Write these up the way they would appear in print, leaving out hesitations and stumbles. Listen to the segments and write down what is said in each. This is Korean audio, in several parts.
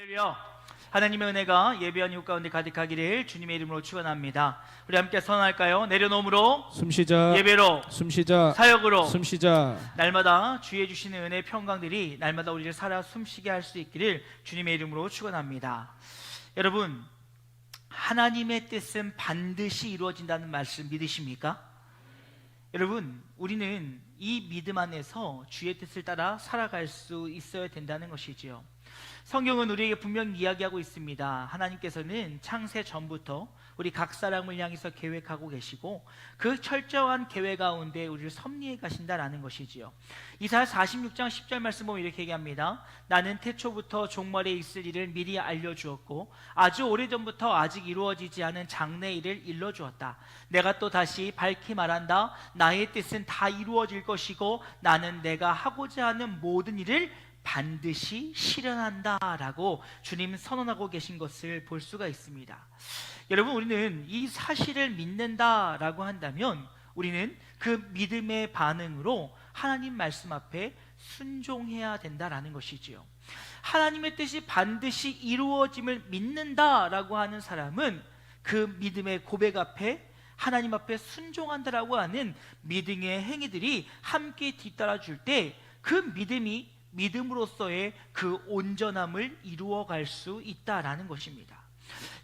할렐루야. 하나님의 은혜가 예배한 이웃 가운데 가득하기를 주님의 이름으로 축원합니다. 우리 함께 선언할까요? 내려놓음으로 숨쉬자. 예배로 숨쉬자. 사역으로 숨쉬자. 날마다 주의 주시는 은혜 평강들이 날마다 우리를 살아 숨쉬게 할 수 있기를 주님의 이름으로 축원합니다. 여러분, 하나님의 뜻은 반드시 이루어진다는 말씀 믿으십니까? 여러분, 우리는 이 믿음 안에서 주의 뜻을 따라 살아갈 수 있어야 된다는 것이지요. 성경은 우리에게 분명히 이야기하고 있습니다. 하나님께서는 창세 전부터 우리 각 사람을 향해서 계획하고 계시고 그 철저한 계획 가운데 우리를 섭리해 가신다라는 것이지요. 이사야 46장 10절 말씀 보면 이렇게 얘기합니다. 나는 태초부터 종말에 있을 일을 미리 알려주었고 아주 오래전부터 아직 이루어지지 않은 장래 일을 일러주었다. 내가 또 다시 밝히 말한다. 나의 뜻은 다 이루어질 것이고 나는 내가 하고자 하는 모든 일을 반드시 실현한다 라고 주님 선언하고 계신 것을 볼 수가 있습니다. 여러분, 우리는 이 사실을 믿는다 라고 한다면 우리는 그 믿음의 반응으로 하나님 말씀 앞에 순종해야 된다라는 것이지요. 하나님의 뜻이 반드시 이루어짐을 믿는다 라고 하는 사람은 그 믿음의 고백 앞에 하나님 앞에 순종한다라고 하는 믿음의 행위들이 함께 뒤따라 줄 때 그 믿음이 믿음으로써의 그 온전함을 이루어갈 수 있다라는 것입니다.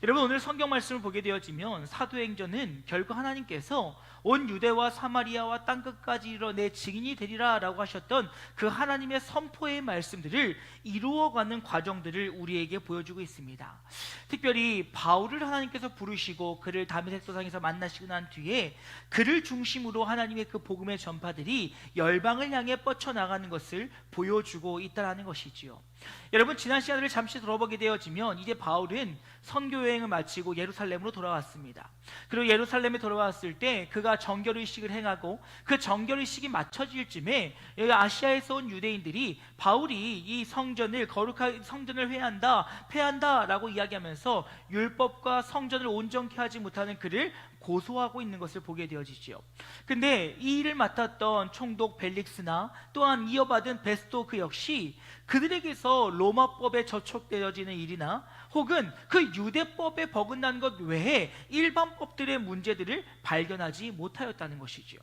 여러분, 오늘 성경 말씀을 보게 되어지면 사도행전은 결국 하나님께서 온 유대와 사마리아와 땅끝까지 이르러 내 증인이 되리라 라고 하셨던 그 하나님의 선포의 말씀들을 이루어가는 과정들을 우리에게 보여주고 있습니다. 특별히 바울을 하나님께서 부르시고 그를 다메섹 도상에서 만나시고 난 뒤에 그를 중심으로 하나님의 그 복음의 전파들이 열방을 향해 뻗쳐나가는 것을 보여주고 있다는 것이지요. 여러분, 지난 시간을 잠시 돌아보게 되어지면 이제 바울은 선교 여행을 마치고 예루살렘으로 돌아왔습니다. 그리고 예루살렘에 돌아왔을 때 그가 정결의식을 행하고 그 정결의식이 마쳐질 쯤에 여기 아시아에서 온 유대인들이 바울이 이 성전을 거룩하게 성전을 폐한다 라고 이야기하면서 율법과 성전을 온전케 하지 못하는 그를 고소하고 있는 것을 보게 되어지지요. 근데 이 일을 맡았던 총독 벨릭스나 또한 이어받은 베스도 그 역시 그들에게서 로마법에 저촉되어지는 일이나 혹은 그 유대법에 버금난 것 외에 일반 법들의 문제들을 발견하지 못하였다는 것이지요.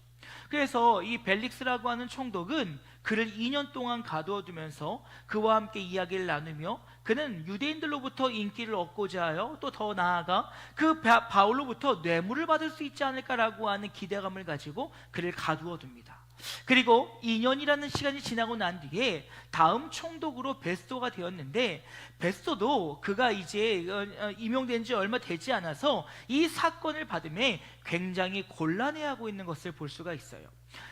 그래서 이 벨릭스라고 하는 총독은 그를 2년 동안 가두어두면서 그와 함께 이야기를 나누며 그는 유대인들로부터 인기를 얻고자 하여 또 더 나아가 그 바울로부터 뇌물을 받을 수 있지 않을까라고 하는 기대감을 가지고 그를 가두어둡니다. 그리고 2년이라는 시간이 지나고 난 뒤에 다음 총독으로 베스도가 되었는데 베스도도 그가 이제 임용된 지 얼마 되지 않아서 이 사건을 받음에 굉장히 곤란해하고 있는 것을 볼 수가 있어요.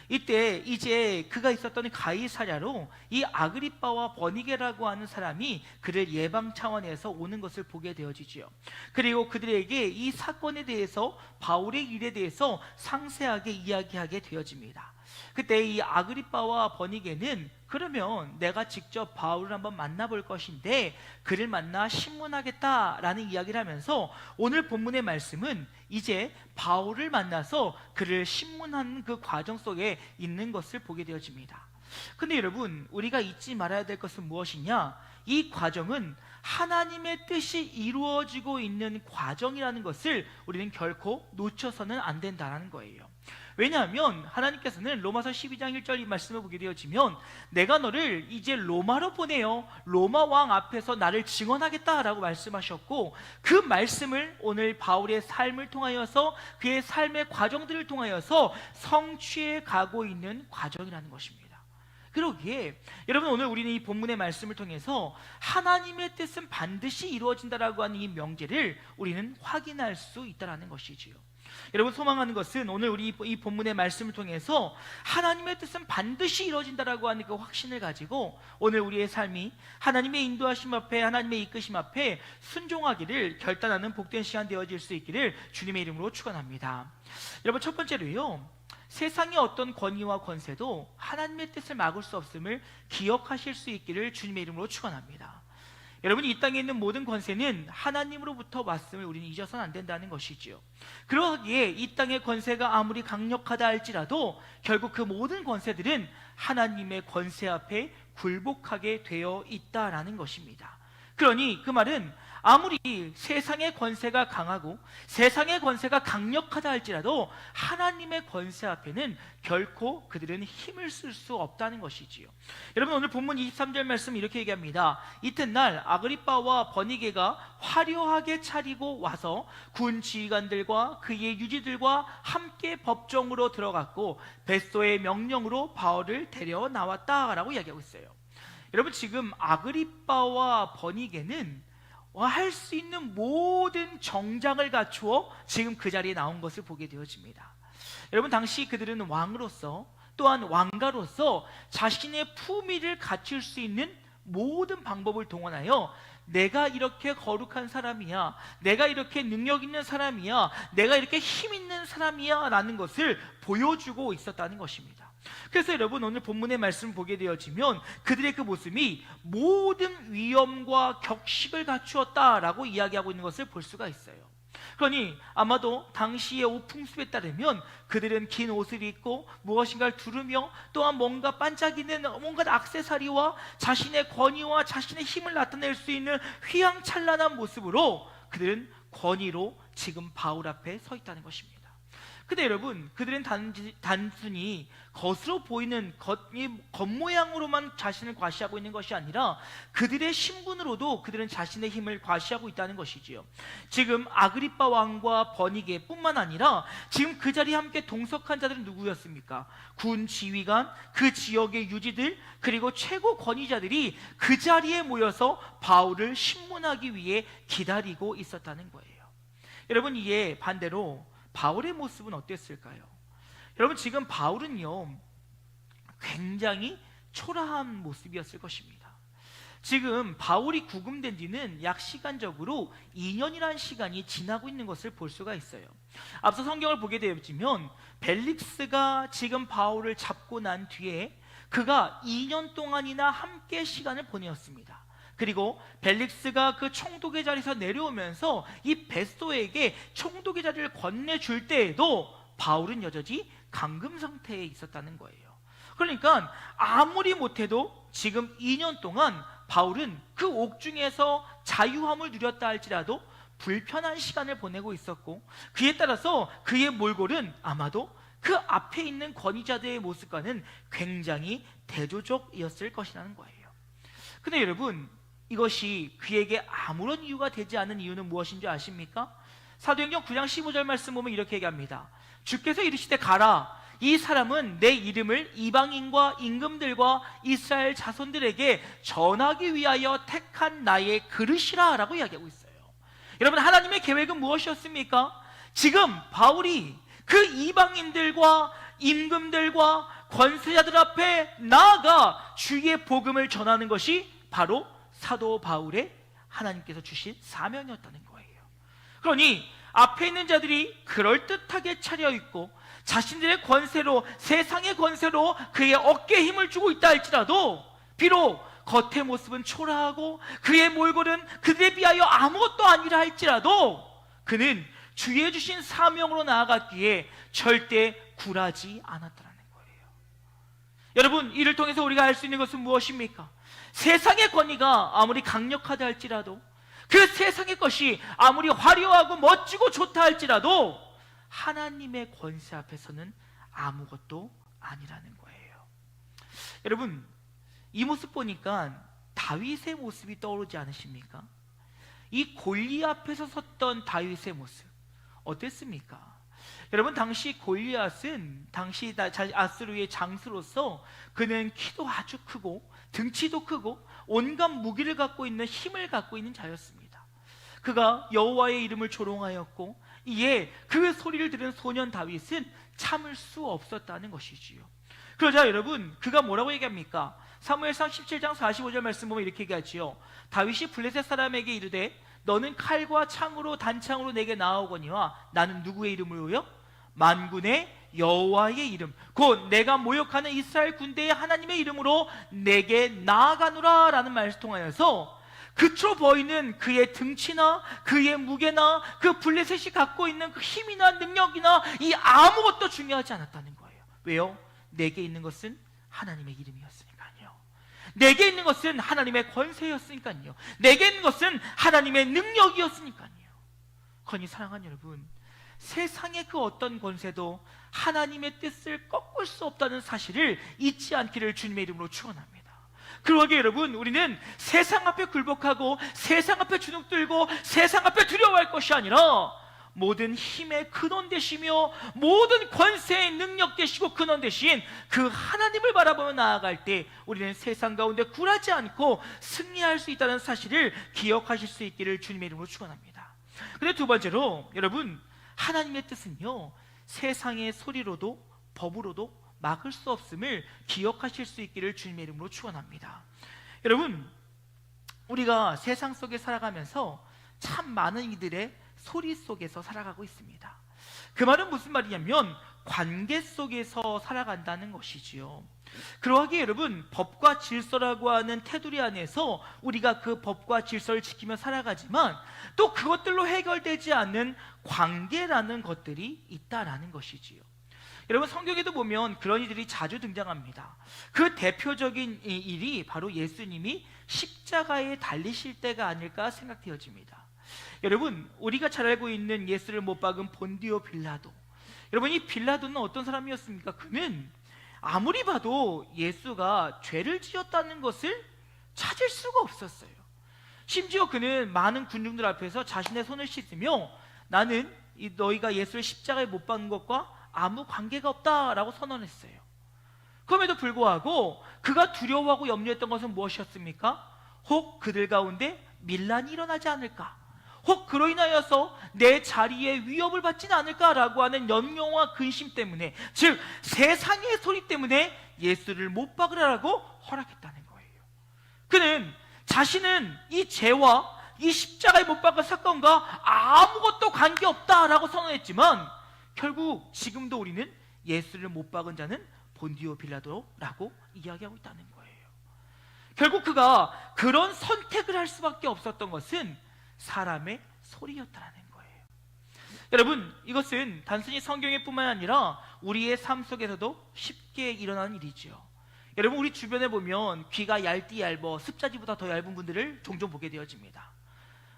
이때 이제 그가 있었던 가이사랴로 이 아그리빠와 버니게라고 하는 사람이 그를 예방 차원에서 오는 것을 보게 되어지지요. 그리고 그들에게 이 사건에 대해서 바울의 일에 대해서 상세하게 이야기하게 되어집니다. 그때 이 아그리빠와 버니게는 그러면 내가 직접 바울을 한번 만나볼 것인데 그를 만나 신문하겠다라는 이야기를 하면서 오늘 본문의 말씀은 이제 바울을 만나서 그를 신문하는 그 과정 속에 있는 것을 보게 되어집니다. 근데 여러분, 우리가 잊지 말아야 될 것은 무엇이냐? 이 과정은 하나님의 뜻이 이루어지고 있는 과정이라는 것을 우리는 결코 놓쳐서는 안 된다는 거예요. 왜냐하면 하나님께서는 로마서 12장 1절 이 말씀을 보게 되어지면 내가 너를 이제 로마로 보내어 로마 왕 앞에서 나를 증언하겠다라고 말씀하셨고 그 말씀을 오늘 바울의 삶을 통하여서 그의 삶의 과정들을 통하여서 성취해 가고 있는 과정이라는 것입니다. 그러기에 여러분, 오늘 우리는 이 본문의 말씀을 통해서 하나님의 뜻은 반드시 이루어진다라고 하는 이 명제를 우리는 확인할 수 있다는 것이지요. 여러분, 소망하는 것은 오늘 우리 이 본문의 말씀을 통해서 하나님의 뜻은 반드시 이루어진다라고 하는 그 확신을 가지고 오늘 우리의 삶이 하나님의 인도하심 앞에 하나님의 이끄심 앞에 순종하기를 결단하는 복된 시간 되어질 수 있기를 주님의 이름으로 축원합니다. 여러분, 첫 번째로요, 세상의 어떤 권위와 권세도 하나님의 뜻을 막을 수 없음을 기억하실 수 있기를 주님의 이름으로 축원합니다. 여러분, 이 땅에 있는 모든 권세는 하나님으로부터 왔음을 우리는 잊어서는 안 된다는 것이지요. 그러기에 이 땅의 권세가 아무리 강력하다 할지라도 결국 그 모든 권세들은 하나님의 권세 앞에 굴복하게 되어 있다라는 것입니다. 그러니 그 말은 아무리 세상의 권세가 강하고 세상의 권세가 강력하다 할지라도 하나님의 권세 앞에는 결코 그들은 힘을 쓸 수 없다는 것이지요. 여러분, 오늘 본문 23절 말씀 이렇게 얘기합니다. 이튿날 아그리빠와 버니게가 화려하게 차리고 와서 군 지휘관들과 그의 유지들과 함께 법정으로 들어갔고 베스토의 명령으로 바울을 데려 나왔다라고 이야기하고 있어요. 여러분, 지금 아그리빠와 버니게는 할 수 있는 모든 정장을 갖추어 지금 그 자리에 나온 것을 보게 되어집니다. 여러분, 당시 그들은 왕으로서 또한 왕가로서 자신의 품위를 갖출 수 있는 모든 방법을 동원하여 내가 이렇게 거룩한 사람이야, 내가 이렇게 능력 있는 사람이야, 내가 이렇게 힘 있는 사람이야 라는 것을 보여주고 있었다는 것입니다. 그래서 여러분, 오늘 본문의 말씀을 보게 되어지면 그들의 그 모습이 모든 위엄과 격식을 갖추었다라고 이야기하고 있는 것을 볼 수가 있어요. 그러니 아마도 당시의 옷 풍습에 따르면 그들은 긴 옷을 입고 무엇인가를 두르며 또한 뭔가 반짝이는 뭔가 액세서리와 자신의 권위와 자신의 힘을 나타낼 수 있는 휘황찬란한 모습으로 그들은 권위로 지금 바울 앞에 서 있다는 것입니다. 근데 여러분, 그들은 단순히 겉으로 보이는 겉모양으로만 자신을 과시하고 있는 것이 아니라 그들의 신분으로도 그들은 자신의 힘을 과시하고 있다는 것이지요. 지금 아그리빠 왕과 버니게 뿐만 아니라 지금 그 자리에 함께 동석한 자들은 누구였습니까? 군 지휘관, 그 지역의 유지들, 그리고 최고 권위자들이 그 자리에 모여서 바울을 신문하기 위해 기다리고 있었다는 거예요. 여러분, 이에 반대로 바울의 모습은 어땠을까요? 여러분, 지금 바울은요 굉장히 초라한 모습이었을 것입니다. 지금 바울이 구금된 지는 약 시간적으로 2년이라는 시간이 지나고 있는 것을 볼 수가 있어요. 앞서 성경을 보게 되면 벨릭스가 지금 바울을 잡고 난 뒤에 그가 2년 동안이나 함께 시간을 보내었습니다. 그리고 벨릭스가 그 총독의 자리에서 내려오면서 이 베스토에게 총독의 자리를 건네줄 때에도 바울은 여전히 감금 상태에 있었다는 거예요. 그러니까 아무리 못해도 지금 2년 동안 바울은 그 옥중에서 자유함을 누렸다 할지라도 불편한 시간을 보내고 있었고, 그에 따라서 그의 몰골은 아마도 그 앞에 있는 권위자들의 모습과는 굉장히 대조적이었을 것이라는 거예요. 근데 여러분, 이것이 그에게 아무런 이유가 되지 않은 이유는 무엇인지 아십니까? 사도행전 9장 15절 말씀 보면 이렇게 얘기합니다. 주께서 이르시되 가라, 이 사람은 내 이름을 이방인과 임금들과 이스라엘 자손들에게 전하기 위하여 택한 나의 그릇이라 라고 이야기하고 있어요. 여러분, 하나님의 계획은 무엇이었습니까? 지금 바울이 그 이방인들과 임금들과 권세자들 앞에 나아가 주의 복음을 전하는 것이 바로 사도 바울의 하나님께서 주신 사명이었다는 거예요. 그러니 앞에 있는 자들이 그럴듯하게 차려입고 자신들의 권세로, 세상의 권세로 그의 어깨에 힘을 주고 있다 할지라도 비록 겉의 모습은 초라하고 그의 몰골은 그들에 비하여 아무것도 아니라 할지라도 그는 주의 주신 사명으로 나아갔기에 절대 굴하지 않았다는 거예요. 여러분, 이를 통해서 우리가 알 수 있는 것은 무엇입니까? 세상의 권위가 아무리 강력하다 할지라도, 그 세상의 것이 아무리 화려하고 멋지고 좋다 할지라도 하나님의 권세 앞에서는 아무것도 아니라는 거예요. 여러분, 이 모습 보니까 다윗의 모습이 떠오르지 않으십니까? 이 골리앗 앞에서 섰던 다윗의 모습 어땠습니까? 여러분, 당시 골리앗은 당시 아수르의 장수로서 그는 키도 아주 크고 등치도 크고 온갖 무기를 갖고 있는 힘을 갖고 있는 자였습니다. 그가 여호와의 이름을 조롱하였고 이에 그 소리를 들은 소년 다윗은 참을 수 없었다는 것이지요. 그러자 여러분, 그가 뭐라고 얘기합니까? 사무엘상 17장 45절 말씀 보면 이렇게 얘기하지요. 다윗이 블레셋 사람에게 이르되 너는 칼과 창으로 단창으로 내게 나아오거니와 나는 누구의 이름으로요? 만군의 여호와의 이름, 곧 내가 모욕하는 이스라엘 군대의 하나님의 이름으로 내게 나아가노라 라는 말을 통하여서 겉으로 보이는 그의 등치나 그의 무게나 그 블레셋이 갖고 있는 그 힘이나 능력이나 이 아무것도 중요하지 않았다는 거예요. 왜요? 내게 있는 것은 하나님의 이름이었으니까요. 내게 있는 것은 하나님의 권세였으니까요. 내게 있는 것은 하나님의 능력이었으니까요. 그러니 사랑하는 여러분, 세상의 그 어떤 권세도 하나님의 뜻을 꺾을 수 없다는 사실을 잊지 않기를 주님의 이름으로 축원합니다. 그러기에 여러분, 우리는 세상 앞에 굴복하고 세상 앞에 주눅 들고 세상 앞에 두려워할 것이 아니라 모든 힘의 근원 되시며 모든 권세의 능력 되시고 근원 되신 그 하나님을 바라보며 나아갈 때 우리는 세상 가운데 굴하지 않고 승리할 수 있다는 사실을 기억하실 수 있기를 주님의 이름으로 축원합니다. 그런데 두 번째로, 여러분, 하나님의 뜻은요, 세상의 소리로도 법으로도 막을 수 없음을 기억하실 수 있기를 주님의 이름으로 축원합니다. 여러분, 우리가 세상 속에 살아가면서 참 많은 이들의 소리 속에서 살아가고 있습니다. 그 말은 무슨 말이냐면 관계 속에서 살아간다는 것이지요. 그러하기에 여러분, 법과 질서라고 하는 테두리 안에서 우리가 그 법과 질서를 지키며 살아가지만 또 그것들로 해결되지 않는 관계라는 것들이 있다라는 것이지요. 여러분, 성경에도 보면 그런 이들이 자주 등장합니다. 그 대표적인 일이 바로 예수님이 십자가에 달리실 때가 아닐까 생각되어집니다. 여러분, 우리가 잘 알고 있는 예수를 못 박은 본디오 빌라도, 여러분, 이 빌라도는 어떤 사람이었습니까? 그는 아무리 봐도 예수가 죄를 지었다는 것을 찾을 수가 없었어요. 심지어 그는 많은 군중들 앞에서 자신의 손을 씻으며 나는 너희가 예수를 십자가에 못 박은 것과 아무 관계가 없다라고 선언했어요. 그럼에도 불구하고 그가 두려워하고 염려했던 것은 무엇이었습니까? 혹 그들 가운데 밀란이 일어나지 않을까? 혹 그로 인하여서 내 자리에 위협을 받지는 않을까라고 하는 염려와 근심 때문에, 즉 세상의 소리 때문에 예수를 못 박으라고 허락했다는 거예요. 그는 자신은 이 죄와 이 십자가에 못 박은 사건과 아무것도 관계없다라고 선언했지만 결국 지금도 우리는 예수를 못 박은 자는 본디오 빌라도라고 이야기하고 있다는 거예요. 결국 그가 그런 선택을 할 수밖에 없었던 것은 사람의 소리였다는 거예요. 여러분, 이것은 단순히 성경에 뿐만 아니라 우리의 삶 속에서도 쉽게 일어나는 일이죠. 여러분, 우리 주변에 보면 귀가 얇디 얇어 습자지보다 더 얇은 분들을 종종 보게 되어집니다.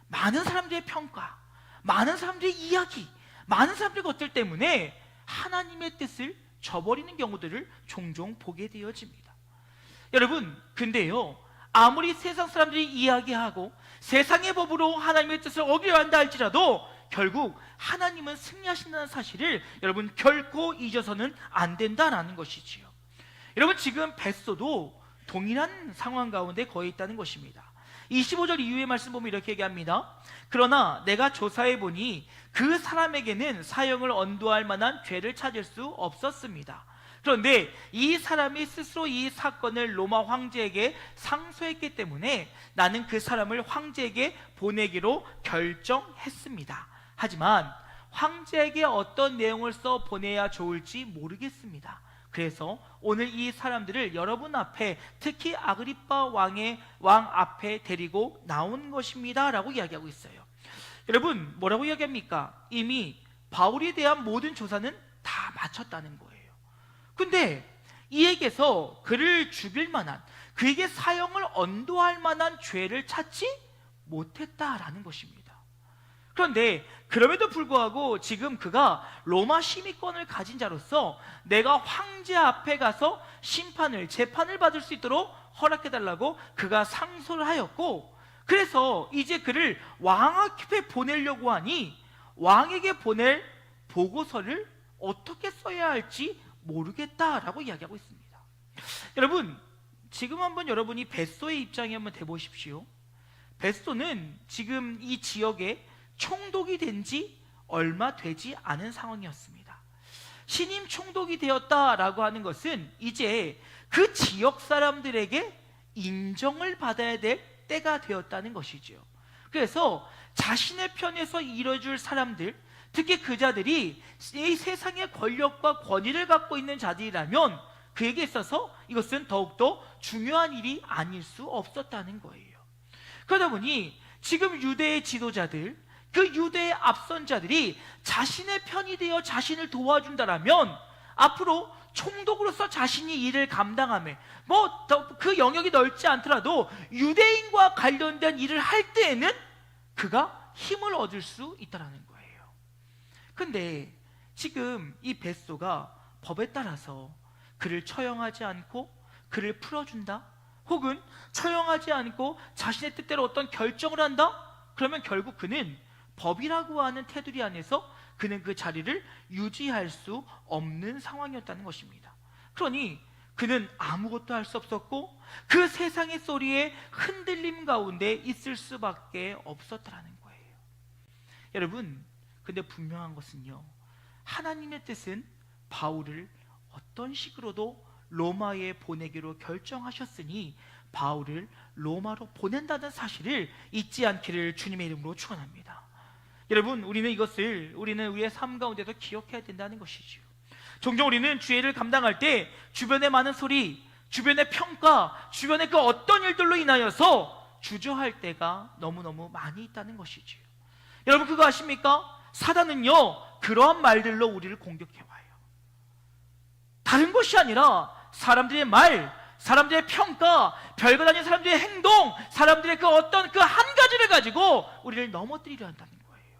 많은 사람들의 평가, 많은 사람들의 이야기, 많은 사람들의 것들 때문에 하나님의 뜻을 저버리는 경우들을 종종 보게 되어집니다. 여러분, 근데요, 아무리 세상 사람들이 이야기하고 세상의 법으로 하나님의 뜻을 어기려 한다 할지라도 결국 하나님은 승리하신다는 사실을 여러분 결코 잊어서는 안 된다라는 것이지요. 여러분, 지금 벳소도 동일한 상황 가운데 거해 있다는 것입니다. 25절 이후의 말씀 보면 이렇게 얘기합니다. 그러나 내가 조사해 보니 그 사람에게는 사형을 언도할 만한 죄를 찾을 수 없었습니다. 그런데 이 사람이 스스로 이 사건을 로마 황제에게 상소했기 때문에 나는 그 사람을 황제에게 보내기로 결정했습니다. 하지만 황제에게 어떤 내용을 써 보내야 좋을지 모르겠습니다. 그래서 오늘 이 사람들을 여러분 앞에, 특히 아그리빠 왕 앞에 데리고 나온 것입니다 라고 이야기하고 있어요. 여러분, 뭐라고 이야기합니까? 이미 바울에 대한 모든 조사는 다 마쳤다는 거예요. 근데 이에게서 그를 죽일 만한, 그에게 사형을 언도할 만한 죄를 찾지 못했다라는 것입니다. 그런데 그럼에도 불구하고 지금 그가 로마 시민권을 가진 자로서 내가 황제 앞에 가서 재판을 받을 수 있도록 허락해달라고 그가 상소를 하였고, 그래서 이제 그를 왕 앞에 보내려고 하니 왕에게 보낼 보고서를 어떻게 써야 할지 모르겠다라고 이야기하고 있습니다. 여러분, 지금 한번 여러분이 벳소의 입장에 한번 대보십시오. 벳소는 지금 이 지역에 총독이 된 지 얼마 되지 않은 상황이었습니다. 신임 총독이 되었다라고 하는 것은 이제 그 지역 사람들에게 인정을 받아야 될 때가 되었다는 것이죠. 그래서 자신의 편에서 이뤄줄 사람들, 특히 그 자들이 이 세상의 권력과 권위를 갖고 있는 자들이라면 그에게 있어서 이것은 더욱더 중요한 일이 아닐 수 없었다는 거예요. 그러다 보니 지금 유대의 지도자들, 그 유대의 앞선 자들이 자신의 편이 되어 자신을 도와준다라면 앞으로 총독으로서 자신이 일을 감당하며 뭐 그 영역이 넓지 않더라도 유대인과 관련된 일을 할 때에는 그가 힘을 얻을 수 있다는 거예요. 근데 지금 이 벳소가 법에 따라서 그를 처형하지 않고 그를 풀어준다, 혹은 처형하지 않고 자신의 뜻대로 어떤 결정을 한다? 그러면 결국 그는 법이라고 하는 테두리 안에서 그는 그 자리를 유지할 수 없는 상황이었다는 것입니다. 그러니 그는 아무것도 할 수 없었고 그 세상의 소리에 흔들림 가운데 있을 수밖에 없었다는 거예요. 여러분, 근데 분명한 것은요, 하나님의 뜻은 바울을 어떤 식으로도 로마에 보내기로 결정하셨으니 바울을 로마로 보낸다는 사실을 잊지 않기를 주님의 이름으로 축원합니다. 여러분, 우리는 우리의 삶 가운데서 기억해야 된다는 것이지요. 종종 우리는 주의를 감당할 때 주변의 많은 소리, 주변의 평가, 주변의 그 어떤 일들로 인하여서 주저할 때가 너무너무 많이 있다는 것이지요. 여러분, 그거 아십니까? 사단은요, 그러한 말들로 우리를 공격해와요. 다른 것이 아니라 사람들의 말, 사람들의 평가, 별것 아닌 사람들의 행동, 사람들의 그 어떤 그 한 가지를 가지고 우리를 넘어뜨리려 한다는 거예요.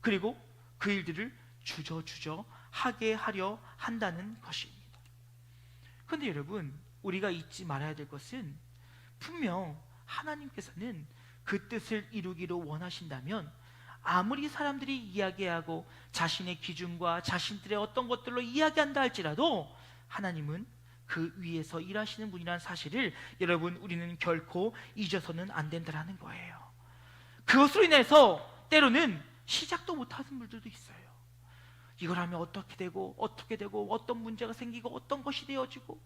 그리고 그 일들을 주저주저 하게 하려 한다는 것입니다. 그런데 여러분, 우리가 잊지 말아야 될 것은 분명 하나님께서는 그 뜻을 이루기로 원하신다면 아무리 사람들이 이야기하고 자신의 기준과 자신들의 어떤 것들로 이야기한다 할지라도 하나님은 그 위에서 일하시는 분이라는 사실을 여러분, 우리는 결코 잊어서는 안 된다는 거예요. 그것으로 인해서 때로는 시작도 못하는 분들도 있어요. 이걸 하면 어떻게 되고 어떤 문제가 생기고 어떤 것이 되어지고,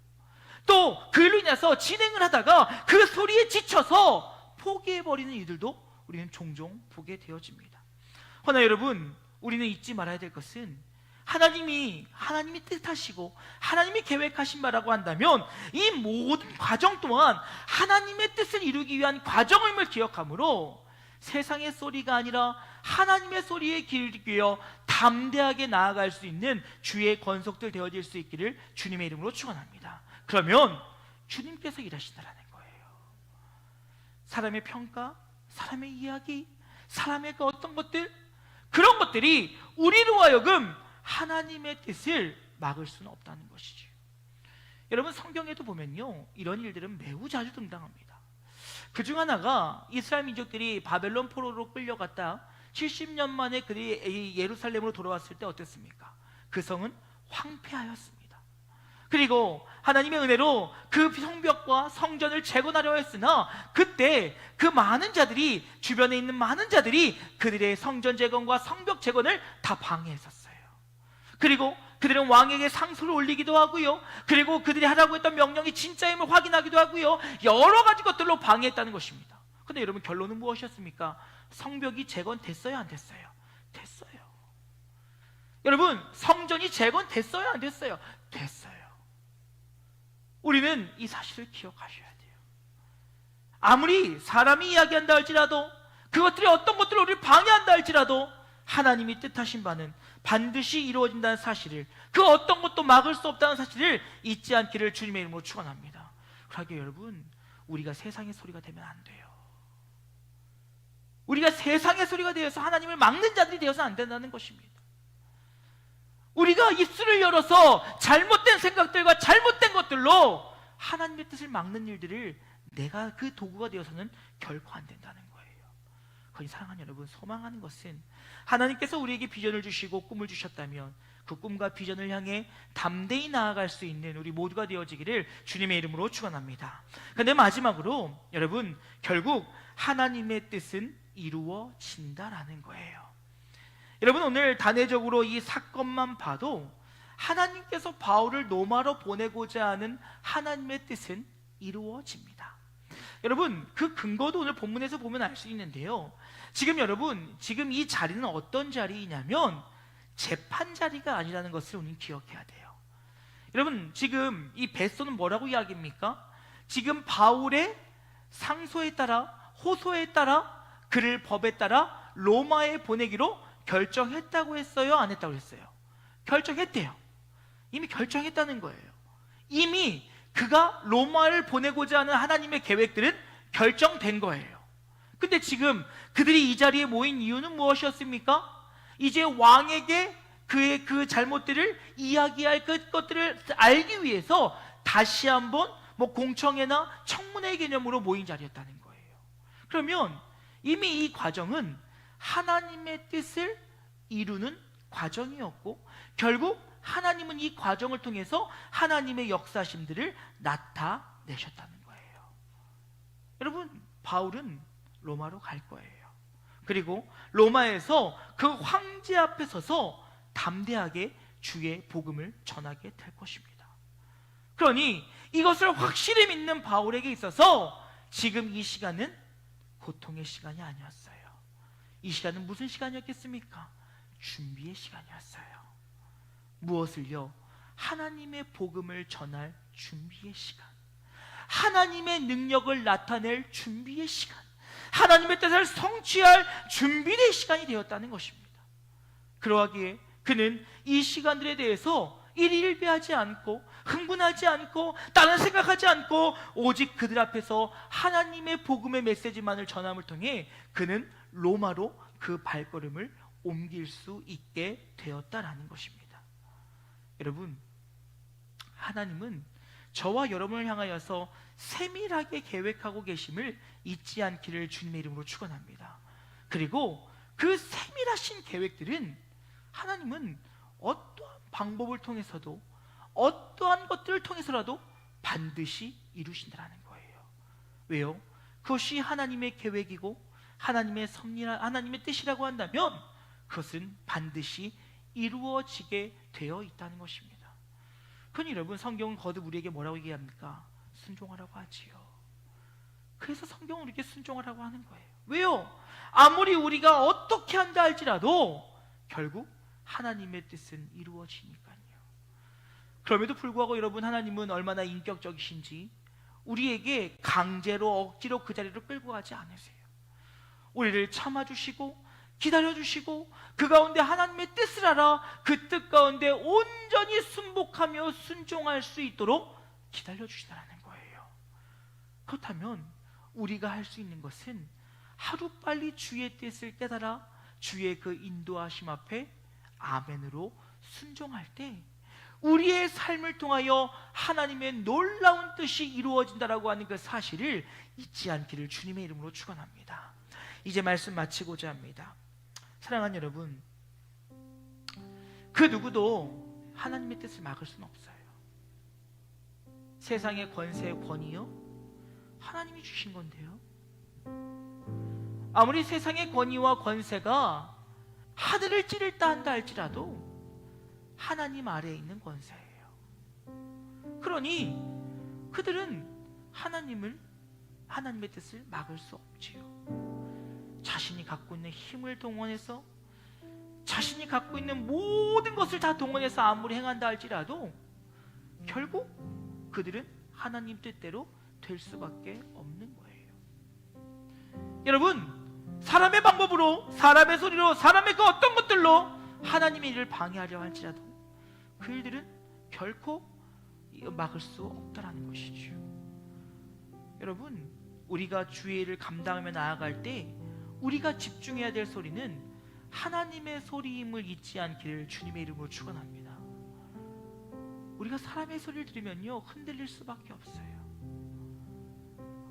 또 그로 인해서 진행을 하다가 그 소리에 지쳐서 포기해버리는 이들도 우리는 종종 보게 되어집니다. 그러나 여러분, 우리는 잊지 말아야 될 것은 하나님이 뜻하시고 하나님이 계획하신 바라고 한다면 이 모든 과정 또한 하나님의 뜻을 이루기 위한 과정임을 기억하므로 세상의 소리가 아니라 하나님의 소리에 귀를 기울여 담대하게 나아갈 수 있는 주의 권속들 되어질 수 있기를 주님의 이름으로 축원합니다. 그러면 주님께서 일하신다는 거예요. 사람의 평가, 사람의 이야기, 사람의 그 어떤 것들, 그런 것들이 우리로 하여금 하나님의 뜻을 막을 수는 없다는 것이죠. 여러분, 성경에도 보면요, 이런 일들은 매우 자주 등장합니다. 그중 하나가 이스라엘 민족들이 바벨론 포로로 끌려갔다 70년 만에 그들이 예루살렘으로 돌아왔을 때 어땠습니까? 그 성은 황폐하였습니다. 그리고 하나님의 은혜로 그 성벽과 성전을 재건하려 했으나 그때 그 많은 자들이, 주변에 있는 많은 자들이 그들의 성전 재건과 성벽 재건을 다 방해했었어요. 그리고 그들은 왕에게 상소를 올리기도 하고요, 그리고 그들이 하라고 했던 명령이 진짜임을 확인하기도 하고요, 여러 가지 것들로 방해했다는 것입니다. 그런데 여러분, 결론은 무엇이었습니까? 성벽이 재건됐어요, 안 됐어요? 됐어요. 여러분, 성전이 재건됐어요, 안 됐어요? 됐어요. 우리는 이 사실을 기억하셔야 돼요. 아무리 사람이 이야기한다 할지라도, 그것들이 어떤 것들을 우리를 방해한다 할지라도 하나님이 뜻하신 바는 반드시 이루어진다는 사실을, 그 어떤 것도 막을 수 없다는 사실을 잊지 않기를 주님의 이름으로 축원합니다. 그러기에 여러분, 우리가 세상의 소리가 되면 안 돼요. 우리가 세상의 소리가 되어서 하나님을 막는 자들이 되어서 안 된다는 것입니다. 우리가 입술을 열어서 잘못된 생각들과 잘못된 것들로 하나님의 뜻을 막는 일들을 내가 그 도구가 되어서는 결코 안 된다는 거예요. 거기 사랑하는 여러분, 소망하는 것은 하나님께서 우리에게 비전을 주시고 꿈을 주셨다면 그 꿈과 비전을 향해 담대히 나아갈 수 있는 우리 모두가 되어지기를 주님의 이름으로 축원합니다. 그런데 마지막으로 여러분, 결국 하나님의 뜻은 이루어진다라는 거예요. 여러분, 오늘 단회적으로 이 사건만 봐도 하나님께서 바울을 로마로 보내고자 하는 하나님의 뜻은 이루어집니다. 여러분, 그 근거도 오늘 본문에서 보면 알 수 있는데요, 지금 이 자리는 어떤 자리이냐면 재판 자리가 아니라는 것을 우리는 기억해야 돼요. 여러분, 지금 이 벳소는 뭐라고 이야기합니까? 지금 바울의 상소에 따라, 호소에 따라, 그를 법에 따라 로마에 보내기로 결정했다고 했어요, 안 했다고 했어요? 결정했대요. 이미 결정했다는 거예요. 이미 그가 로마를 보내고자 하는 하나님의 계획들은 결정된 거예요. 근데 지금 그들이 이 자리에 모인 이유는 무엇이었습니까? 이제 왕에게 그의 그 잘못들을 이야기할 것들을 알기 위해서 다시 한번 공청회나 청문회 개념으로 모인 자리였다는 거예요. 그러면 이미 이 과정은 하나님의 뜻을 이루는 과정이었고, 결국 하나님은 이 과정을 통해서 하나님의 역사심들을 나타내셨다는 거예요. 여러분, 바울은 로마로 갈 거예요. 그리고 로마에서 그 황제 앞에 서서 담대하게 주의 복음을 전하게 될 것입니다. 그러니 이것을 확실히 믿는 바울에게 있어서 지금 이 시간은 고통의 시간이 아니었어요. 이 시간은 무슨 시간이었겠습니까? 준비의 시간이었어요. 무엇을요? 하나님의 복음을 전할 준비의 시간, 하나님의 능력을 나타낼 준비의 시간, 하나님의 뜻을 성취할 준비의 시간이 되었다는 것입니다. 그러하기에 그는 이 시간들에 대해서 일일비하지 않고 흥분하지 않고 다른 생각하지 않고 오직 그들 앞에서 하나님의 복음의 메시지만을 전함을 통해 그는 로마로 그 발걸음을 옮길 수 있게 되었다라는 것입니다. 여러분, 하나님은 저와 여러분을 향하여서 세밀하게 계획하고 계심을 잊지 않기를 주님의 이름으로 축원합니다. 그리고 그 세밀하신 계획들은 하나님은 어떠한 방법을 통해서도 어떠한 것들을 통해서라도 반드시 이루신다는 거예요. 왜요? 그것이 하나님의 계획이고 하나님의 섭리나 하나님의 뜻이라고 한다면 그것은 반드시 이루어지게 되어 있다는 것입니다. 그러니 여러분, 성경은 거듭 우리에게 뭐라고 얘기합니까? 순종하라고 하지요. 그래서 성경은 우리에게 순종하라고 하는 거예요. 왜요? 아무리 우리가 어떻게 한다 할지라도 결국 하나님의 뜻은 이루어지니까요. 그럼에도 불구하고 여러분, 하나님은 얼마나 인격적이신지 우리에게 강제로 억지로 그 자리로 끌고 가지 않으세요. 우리를 참아주시고 기다려주시고 그 가운데 하나님의 뜻을 알아 그 뜻 가운데 온전히 순복하며 순종할 수 있도록 기다려주시다라는 거예요. 그렇다면 우리가 할 수 있는 것은 하루빨리 주의 뜻을 깨달아 주의 그 인도하심 앞에 아멘으로 순종할 때 우리의 삶을 통하여 하나님의 놀라운 뜻이 이루어진다라고 하는 그 사실을 잊지 않기를 주님의 이름으로 축원합니다. 이제 말씀 마치고자 합니다. 사랑하는 여러분, 그 누구도 하나님의 뜻을 막을 수는 없어요. 세상의 권세의 권위요, 하나님이 주신 건데요. 아무리 세상의 권위와 권세가 하늘을 찌를다 한다 할지라도 하나님 아래에 있는 권세예요. 그러니 그들은 하나님의 뜻을 막을 수 없지요. 자신이 갖고 있는 힘을 동원해서 자신이 갖고 있는 모든 것을 다 동원해서 아무리 행한다 할지라도 결국 그들은 하나님 뜻대로 될 수밖에 없는 거예요. 여러분, 사람의 방법으로, 사람의 소리로, 사람의 그 어떤 것들로 하나님의 일을 방해하려 할지라도 그 일들은 결코 막을 수 없다라는 것이죠. 여러분, 우리가 주의 일을 감당하며 나아갈 때 우리가 집중해야 될 소리는 하나님의 소리임을 잊지 않기를 주님의 이름으로 축원합니다. 우리가 사람의 소리를 들으면요 흔들릴 수밖에 없어요.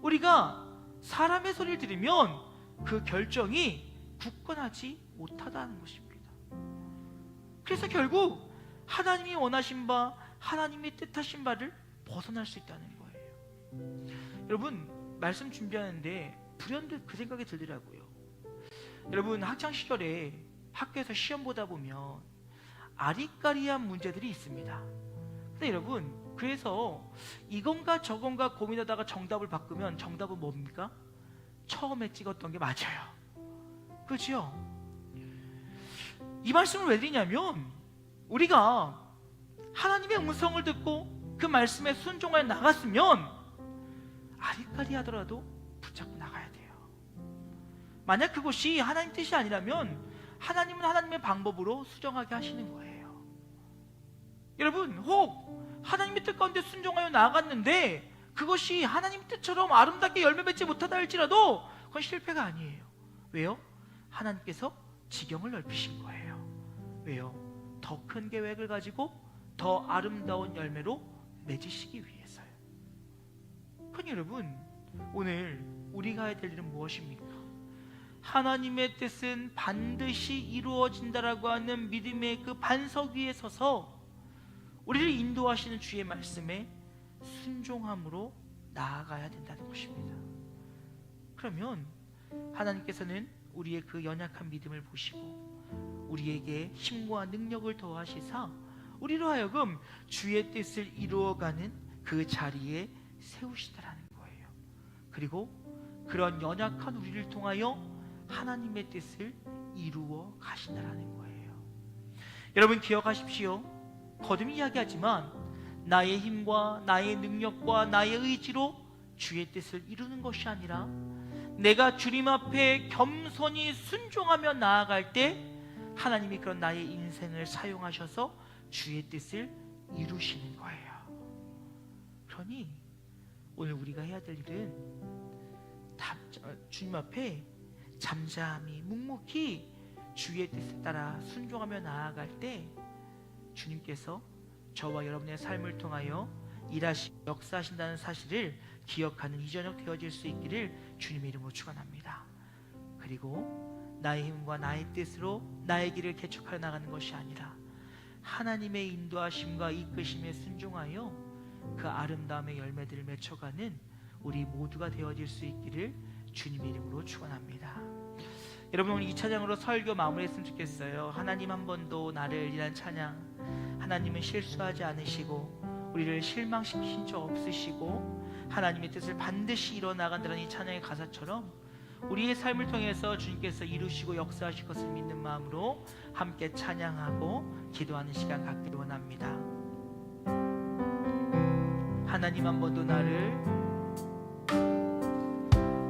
우리가 사람의 소리를 들으면 그 결정이 굳건하지 못하다는 것입니다. 그래서 결국 하나님이 원하신 바, 하나님이 뜻하신 바를 벗어날 수 있다는 거예요. 여러분, 말씀 준비하는데 불현듯 그 생각이 들더라고요. 여러분, 학창시절에 학교에서 시험 보다 보면 아리까리한 문제들이 있습니다. 근데 여러분, 그래서 이건가 저건가 고민하다가 정답을 바꾸면 정답은 뭡니까? 처음에 찍었던 게 맞아요. 그렇죠? 이 말씀을 왜 드리냐면 우리가 하나님의 음성을 듣고 그 말씀에 순종하여 나갔으면 아리까리 하더라도 붙잡고 나가야 돼요. 만약 그것이 하나님 뜻이 아니라면 하나님은 하나님의 방법으로 수정하게 하시는 거예요. 여러분, 혹 하나님의 뜻 가운데 순종하여 나아갔는데 그것이 하나님 뜻처럼 아름답게 열매 맺지 못하다 할지라도 그건 실패가 아니에요. 왜요? 하나님께서 지경을 넓히신 거예요. 왜요? 더 큰 계획을 가지고 더 아름다운 열매로 맺으시기 위해서요. 그러니 여러분, 오늘 우리가 해야 될 일은 무엇입니까? 하나님의 뜻은 반드시 이루어진다라고 하는 믿음의 그 반석 위에 서서 우리를 인도하시는 주의 말씀에 순종함으로 나아가야 된다는 것입니다. 그러면 하나님께서는 우리의 그 연약한 믿음을 보시고 우리에게 힘과 능력을 더하시사 우리로 하여금 주의 뜻을 이루어가는 그 자리에 세우시다라는 거예요. 그리고 그런 연약한 우리를 통하여 하나님의 뜻을 이루어 가신다라는 거예요. 여러분 기억하십시오. 거듭 이야기하지만 나의 힘과 나의 능력과 나의 의지로 주의 뜻을 이루는 것이 아니라 내가 주님 앞에 겸손히 순종하며 나아갈 때 하나님이 그런 나의 인생을 사용하셔서 주의 뜻을 이루시는 거예요. 그러니 오늘 우리가 해야 될 일은 주님 앞에 잠잠히 묵묵히 주의 뜻에 따라 순종하며 나아갈 때 주님께서 저와 여러분의 삶을 통하여 일하시고 역사하신다는 사실을 기억하는 이 저녁 되어질 수 있기를 주님의 이름으로 축원합니다. 그리고 나의 힘과 나의 뜻으로 나의 길을 개척하여 나가는 것이 아니라 하나님의 인도하심과 이끄심에 순종하여 그 아름다움의 열매들을 맺혀가는 우리 모두가 되어질 수 있기를 주님의 이름으로 축원합니다. 여러분, 오늘 이 찬양으로 설교 마무리했으면 좋겠어요. 하나님 한 번도 나를 이란 찬양. 하나님은 실수하지 않으시고 우리를 실망시킨 적 없으시고 하나님의 뜻을 반드시 이뤄나간다는 이 찬양의 가사처럼 우리의 삶을 통해서 주님께서 이루시고 역사하실 것을 믿는 마음으로 함께 찬양하고 기도하는 시간 갖기를 원합니다. 하나님 한 번도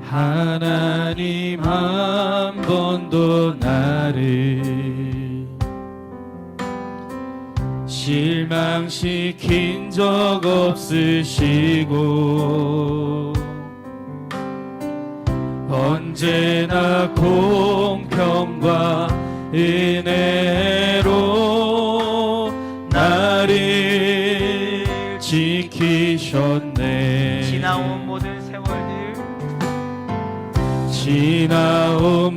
하나님 한 번도 나를 실망시킨 적 없으시고 언제나 공평과 은혜로 나를 지키셨네. 지나온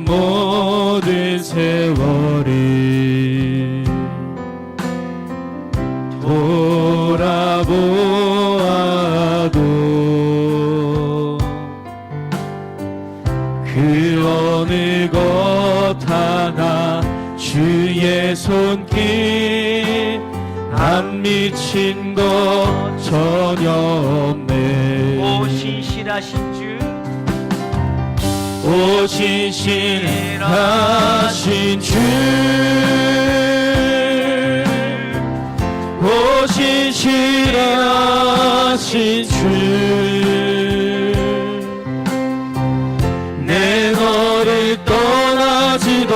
모든 세월을 돌아보아도 그 어느 것 하나 주의 손길 안 미친 것 전혀 없네. 오 신실하신 주, 오 신실하신 주, 오 신실하신 주, 내 너를 떠나지도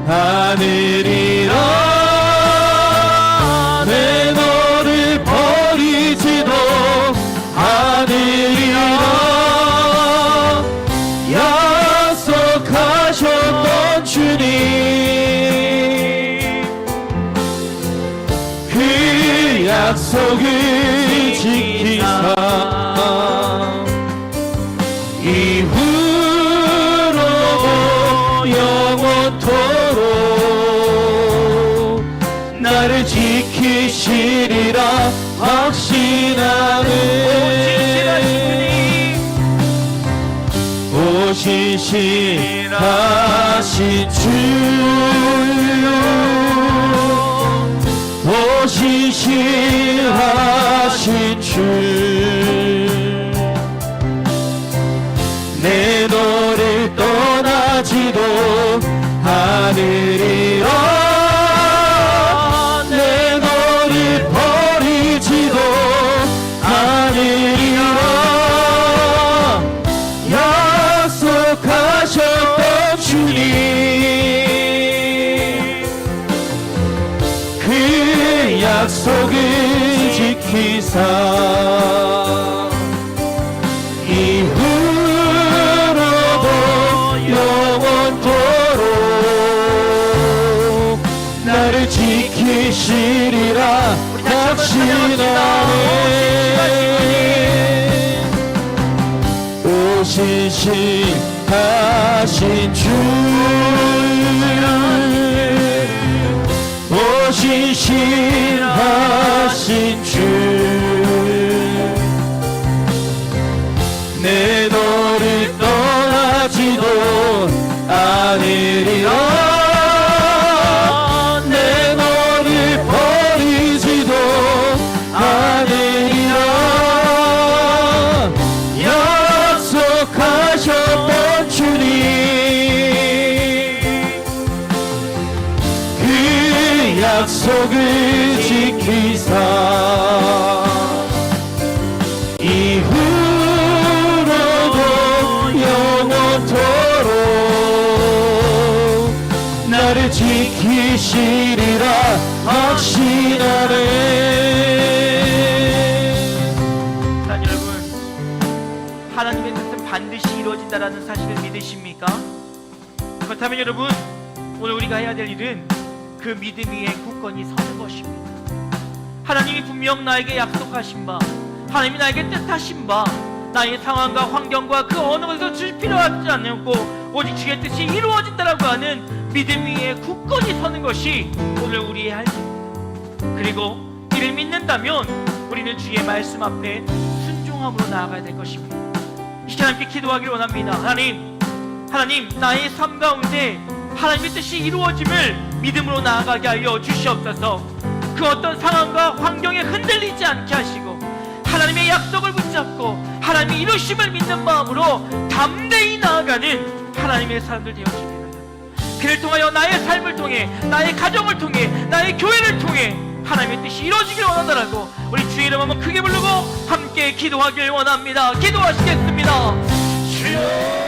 않으리라. 내 너를 버리지도 않으리라. 약속하셨던 주님, 그 약속을 지키사 이후로도 영원토록 나를 지키시리라 확신하는 오 신실하신 주, 오 신실하신 주, 내 너를 떠나지도 않으리라. 내 너를 버리지도 않으리라. 약속하셨던 주님, 그 약속을 지키사 이후로도 영원토록 나를 지키시리라 확신하네. 오신실하신 주 오신실하신 주 내 너를 떠나지도 않으리라 내 너를 버리지도 않으리라 약속하셨던 주님 그 약속을 지키사 이후로도 영원토록 나를 지키시리라 확신하네. 자, 여러분, 하나님의 뜻은 반드시 이루어진다라는 사실을 믿으십니까? 그렇다면 여러분, 오늘 우리가 해야 될 일은 그 믿음 위에 굳건히 서는 것입니다. 하나님이 분명 나에게 약속하신 바, 하나님이 나에게 뜻하신 바, 나의 상황과 환경과 그 어느 것도 줄 필요하지 않고 오직 주의 뜻이 이루어진다라고 하는 믿음 위에 굳건히 서는 것이 오늘 우리의 할 일입니다. 그리고 이를 믿는다면 우리는 주의 말씀 앞에 순종함으로 나아가야 될 것입니다. 이 시간 함께 기도하기를 원합니다. 하나님, 나의 삶 가운데 하나님의 뜻이 이루어짐을 믿음으로 나아가게 하여 주시옵소서. 그 어떤 상황과 환경에 흔들리지 않게 하시고 하나님의 약속을 붙잡고 하나님의 이루심을 믿는 마음으로 담대히 나아가는 하나님의 사람들 되어주시기 바랍니다. 그를 통하여 나의 삶을 통해, 나의 가정을 통해, 나의 교회를 통해 하나님의 뜻이 이루어지길 원한다라고 우리 주의 이름 한번 크게 부르고 함께 기도하길 원합니다. 기도하시겠습니다. 주여